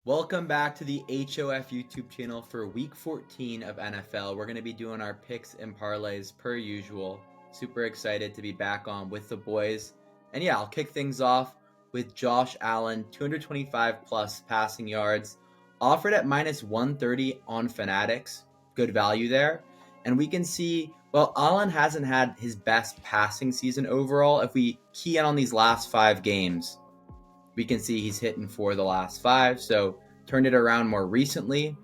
Welcome back to the HOF YouTube channel for week 14 of NFL. We're going to be doing our picks and parlays per usual. Super excited to be back on with the boys. And yeah, I'll kick things off with Josh Allen, 225 plus passing yards, offered at minus 130 on Fanatics. Good value there. And we can see, well, Allen hasn't had his best passing season overall. If we key in on these last 5 games, we can see he's hitting for the last 5, so turned it around more recently.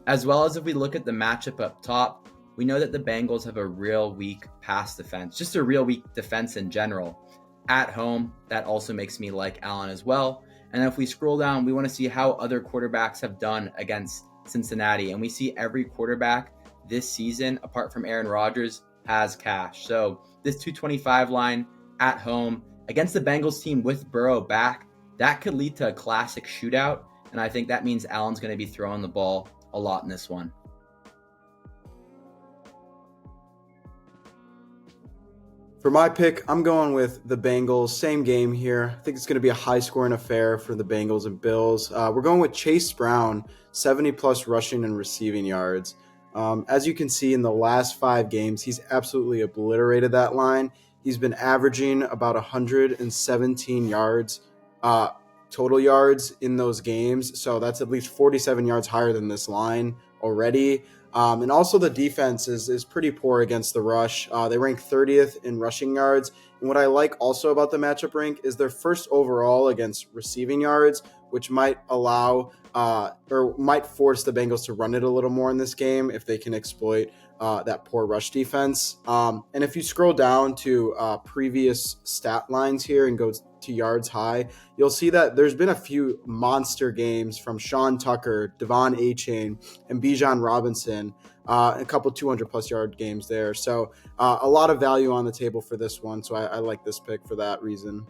As well as if we look at the matchup up top, we know that the Bengals have a real weak pass defense, just a real weak defense in general. At home, that also makes me like Allen as well. And if we scroll down, we want to see how other quarterbacks have done against Cincinnati. And we see every quarterback this season, apart from Aaron Rodgers, has cash. So this 225 line at home against the Bengals team with Burrow back, that could lead to a classic shootout, and I think that means Allen's going to be throwing the ball a lot in this one. For my pick, I'm going with the Bengals. Same game here. I think it's going to be a high-scoring affair for the Bengals and Bills. We're going with Chase Brown, 70-plus rushing and receiving yards. As you can see in the last 5 games, he's absolutely obliterated that line. He's been averaging about 117 yards total yards in those games. So that's at least 47 yards higher than this line already. And also the defense is pretty poor against the rush. They rank 30th in rushing yards. And what I like also about the matchup rank is they're first overall against receiving yards, which might allow or might force the Bengals to run it a little more in this game if they can exploit that poor rush defense. And if you scroll down to previous stat lines here and go to yards high, you'll see that there's been a few monster games from Sean Tucker, Devon Achane, and Bijan Robinson, a couple 200-plus yard games there. So a lot of value on the table for this one, so I like this pick for that reason.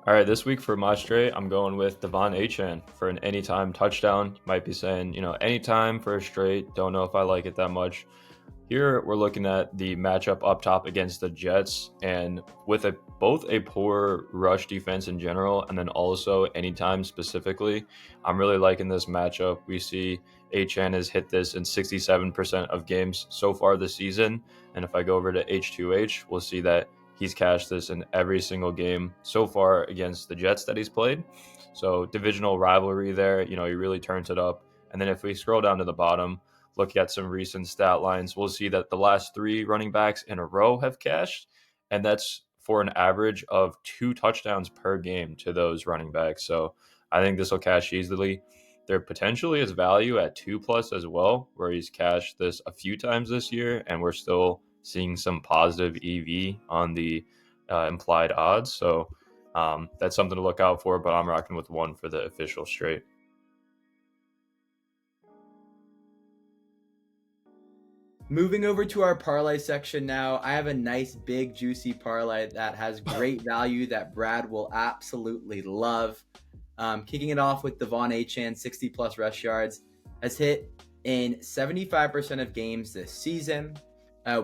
All right, this week for my straight, I'm going with Devon Achane for an anytime touchdown. You might be saying, anytime for a straight. Don't know if I like it that much. Here, we're looking at the matchup up top against the Jets, and with both a poor rush defense in general, and then also anytime specifically, I'm really liking this matchup. We see Achane has hit this in 67% of games so far this season, and if I go over to H2H, we'll see that he's cashed this in every single game so far against the Jets that he's played. So divisional rivalry there, he really turns it up. And then if we scroll down to the bottom, look at some recent stat lines, we'll see that the last 3 running backs in a row have cashed, and that's for an average of 2 touchdowns per game to those running backs. So I think this will cash easily. There potentially is value at 2+ as well, where he's cashed this a few times this year, and we're still seeing some positive EV on the implied odds. So that's something to look out for, but I'm rocking with 1 for the official straight. Moving over to our parlay section now, I have a nice big juicy parlay that has great value that Brad will absolutely love. Kicking it off with Devon Achane, 60-plus rush yards, has hit in 75% of games this season.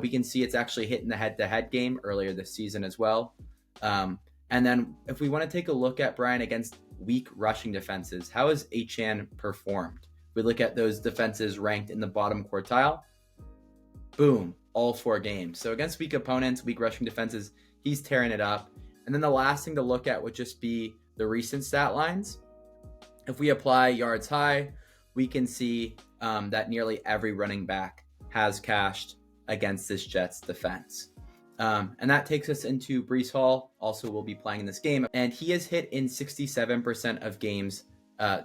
We can see it's actually hitting the head-to-head game earlier this season as well. And then if we want to take a look at Brian against weak rushing defenses, how has Achane performed? We look at those defenses ranked in the bottom quartile. Boom, all 4 games. So against weak opponents, weak rushing defenses, he's tearing it up. And then the last thing to look at would just be the recent stat lines. If we apply yards high, we can see that nearly every running back has cashed against this Jets defense. And that takes us into Breece Hall, also will be playing in this game. And he has hit in 67% of games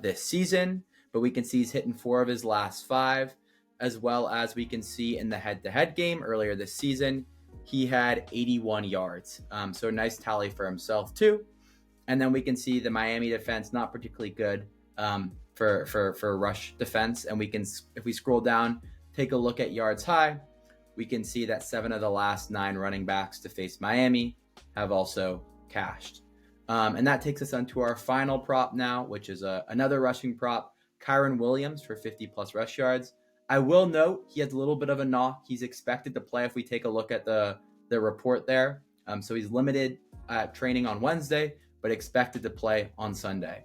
this season, but we can see he's hitting 4 of his last 5, as well as we can see in the head-to-head game earlier this season, he had 81 yards. So a nice tally for himself too. And then we can see the Miami defense, not particularly good for rush defense. And we can, if we scroll down, take a look at yards high, we can see that 7 of the last 9 running backs to face Miami have also cashed. And that takes us on to our final prop now, which is another rushing prop, Kyren Williams for 50-plus rush yards. I will note he has a little bit of a knock. He's expected to play if we take a look at the report there. So he's limited at training on Wednesday, but expected to play on Sunday.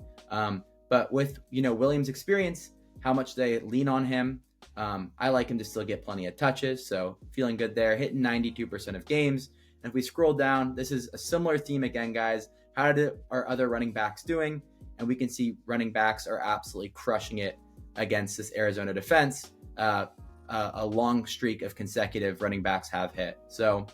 But with Williams' experience, how much they lean on him, I like him to still get plenty of touches. So feeling good there, hitting 92% of games. And if we scroll down, this is a similar theme again, guys. How are other running backs doing? And we can see running backs are absolutely crushing it against this Arizona defense. A long streak of consecutive running backs have hit. So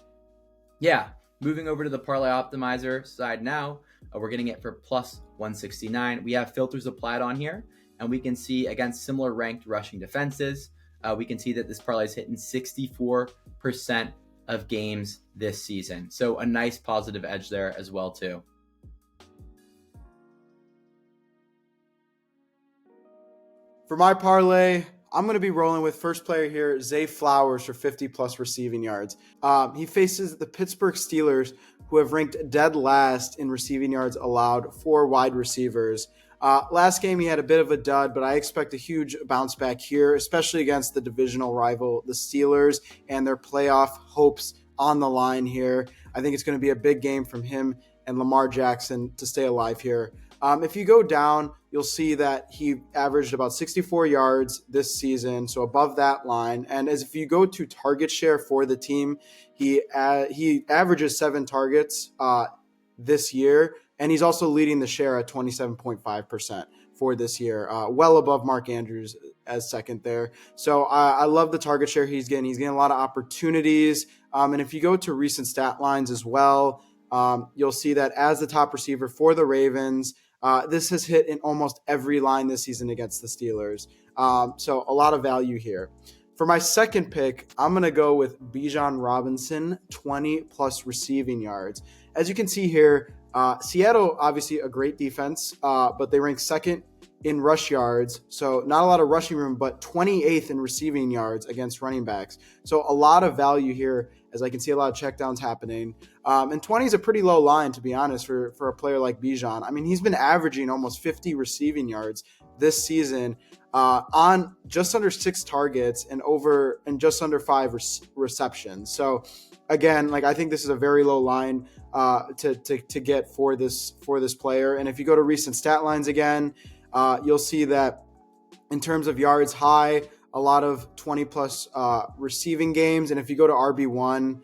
yeah, moving over to the parlay optimizer side now, we're getting it for plus 169. We have filters applied on here, and we can see against similar ranked rushing defenses, we can see that this parlay is hitting 64% of games this season. So a nice positive edge there as well too. For my parlay, I'm going to be rolling with first player here, Zay Flowers, for 50 plus receiving yards. He faces the Pittsburgh Steelers, who have ranked dead last in receiving yards allowed for wide receivers. Last game, he had a bit of a dud, but I expect a huge bounce back here, especially against the divisional rival, the Steelers, and their playoff hopes on the line here. I think it's going to be a big game from him and Lamar Jackson to stay alive here. If you go down, you'll see that he averaged about 64 yards this season, so above that line. And as if you go to target share for the team, he averages 7 targets this year, and he's also leading the share at 27.5% for this year, well above Mark Andrews as second there. So I love the target share he's getting. He's getting a lot of opportunities. And if you go to recent stat lines as well, you'll see that as the top receiver for the Ravens, this has hit in almost every line this season against the Steelers. So a lot of value here. For my second pick, I'm going to go with Bijan Robinson, 20 plus receiving yards. As you can see here, Seattle, obviously a great defense, but they rank second in rush yards. So not a lot of rushing room, but 28th in receiving yards against running backs. So a lot of value here, as I can see a lot of checkdowns happening. And 20 is a pretty low line, to be honest, for a player like Bijan. I mean, he's been averaging almost 50 receiving yards this season on just under 6 targets and just under 5 receptions. So again, I think this is a very low line to get for this player. And if you go to recent stat lines again, you'll see that in terms of yards high, a lot of 20 plus receiving games. And if you go to RB1,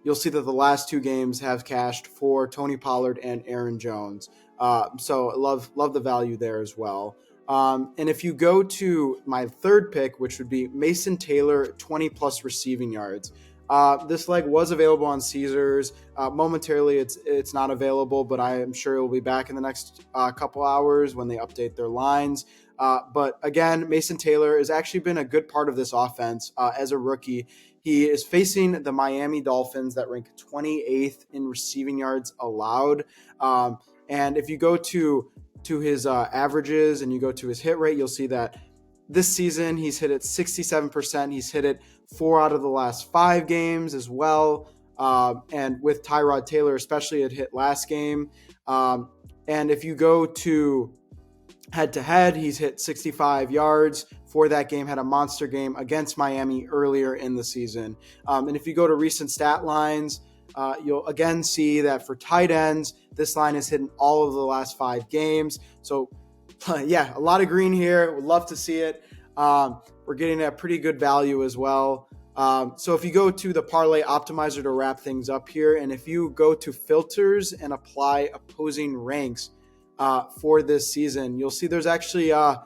you'll see that the last 2 games have cashed for Tony Pollard and Aaron Jones. So love the value there as well. And if you go to my third pick, which would be Mason Taylor, 20 plus receiving yards. This leg was available on Caesars. Momentarily, it's not available, but I am sure it will be back in the next couple hours when they update their lines. But again, Mason Taylor has actually been a good part of this offense as a rookie. He is facing the Miami Dolphins that rank 28th in receiving yards allowed. And if you go to his averages and you go to his hit rate, you'll see that this season he's hit it 67%. He's hit it 4 out of the last 5 games as well. And with Tyrod Taylor, especially, it hit last game. And if you go to head-to-head, he's hit 65 yards for that game, had a monster game against Miami earlier in the season. And if you go to recent stat lines, you'll again see that for tight ends, this line has hit in all of the last 5 games. So, yeah, a lot of green here. Would love to see it. We're getting a pretty good value as well. So if you go to the Parlay Optimizer to wrap things up here, and if you go to filters and apply opposing ranks for this season, you'll see there's actually a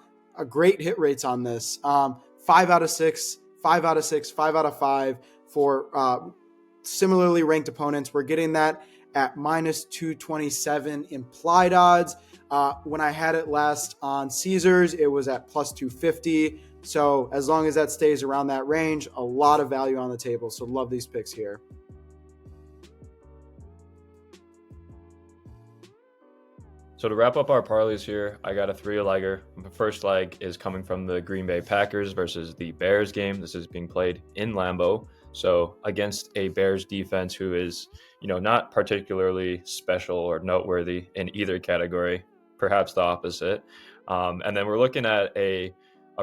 great hit rates on this. 5 out of 6, 5 out of 6, 5 out of 5 for similarly ranked opponents. We're getting that at minus 227 implied odds. When I had it last on Caesars, it was at plus 250. So as long as that stays around that range, a lot of value on the table. So love these picks here. So to wrap up our parlays here, I got a 3-legger. The first leg is coming from the Green Bay Packers versus the Bears game. This is being played in Lambeau. So against a Bears defense who is, not particularly special or noteworthy in either category, perhaps the opposite. And then we're looking at a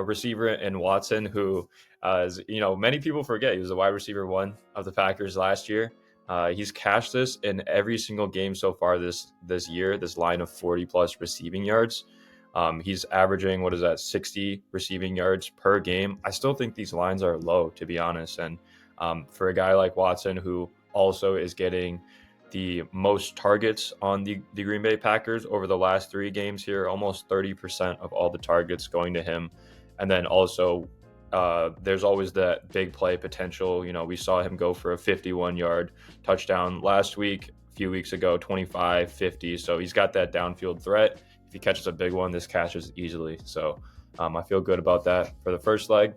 receiver in Watson who, many people forget, he was the wide receiver 1 of the Packers last year. He's cashed this in every single game so far this year, this line of 40 plus receiving yards. He's averaging, 60 receiving yards per game. I still think these lines are low, to be honest. And for a guy like Watson, who also is getting the most targets on the Green Bay Packers over the last 3 games here, almost 30% of all the targets going to him. And then also, there's always that big play potential. We saw him go for a 51-yard touchdown last week, a few weeks ago, 25, 50. So he's got that downfield threat. If he catches a big one, this catches easily. So I feel good about that for the first leg.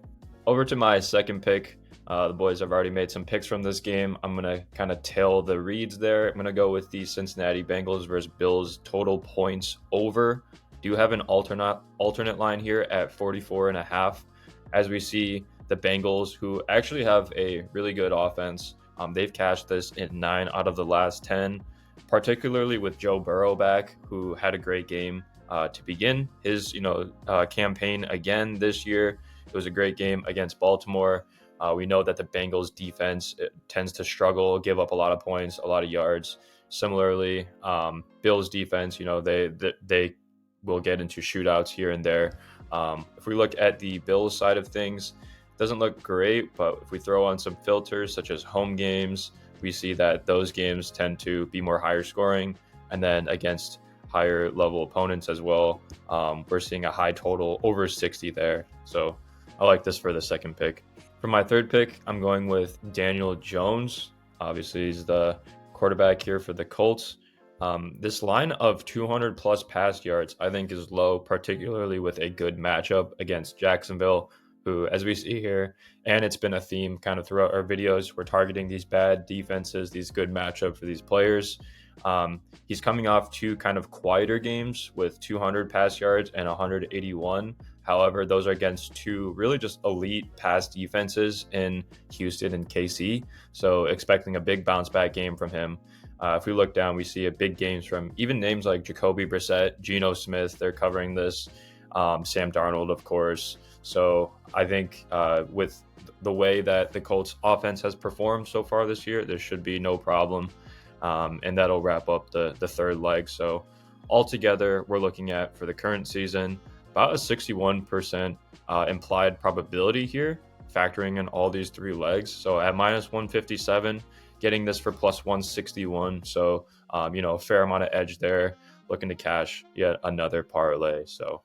Over to my second pick. The boys have already made some picks from this game. I'm going to kind of tail the reads there. I'm going to go with the Cincinnati Bengals versus Bills total points over. Do have an alternate line here at 44.5. As we see the Bengals, who actually have a really good offense, they've cashed this in 9 out of the last 10, particularly with Joe Burrow back, who had a great game to begin his campaign again this year. It was a great game against Baltimore. We know that the Bengals defense tends to struggle, give up a lot of points, a lot of yards. Similarly, Bills defense, they will get into shootouts here and there. If we look at the Bills side of things, it doesn't look great, but if we throw on some filters such as home games, we see that those games tend to be more higher scoring. And then against higher level opponents as well, we're seeing a high total over 60 there. So I like this for the second pick. For my third pick, I'm going with Daniel Jones. Obviously, he's the quarterback here for the Colts. This line of 200 plus pass yards, I think, is low, particularly with a good matchup against Jacksonville, who, as we see here, and it's been a theme kind of throughout our videos, we're targeting these bad defenses, these good matchups for these players. He's coming off 2 kind of quieter games with 200 pass yards and 181. However, those are against 2 really just elite pass defenses in Houston and KC. So expecting a big bounce back game from him. If we look down, we see a big games from even names like Jacoby Brissett, Geno Smith. They're covering this. Sam Darnold, of course. So I think with the way that the Colts offense has performed so far this year, there should be no problem. And that'll wrap up the third leg. So altogether, we're looking at, for the current season, about a 61% implied probability here, factoring in all these 3 legs. So at minus 157, getting this for plus 161. So, a fair amount of edge there, looking to cash yet another parlay. So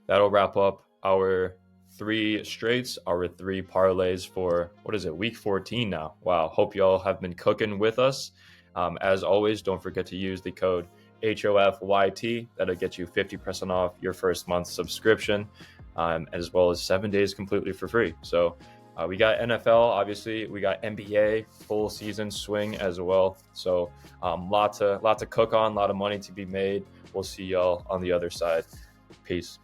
that'll wrap up our 3 straights, our 3 parlays for, week 14 now. Wow. Hope y'all have been cooking with us. As always, don't forget to use the code HOFYT. That'll get you 50% off your first month subscription, as well as 7 days completely for free. So we got NFL, obviously. We got NBA full season swing as well. So lot to cook on, a lot of money to be made. We'll see y'all on the other side. Peace.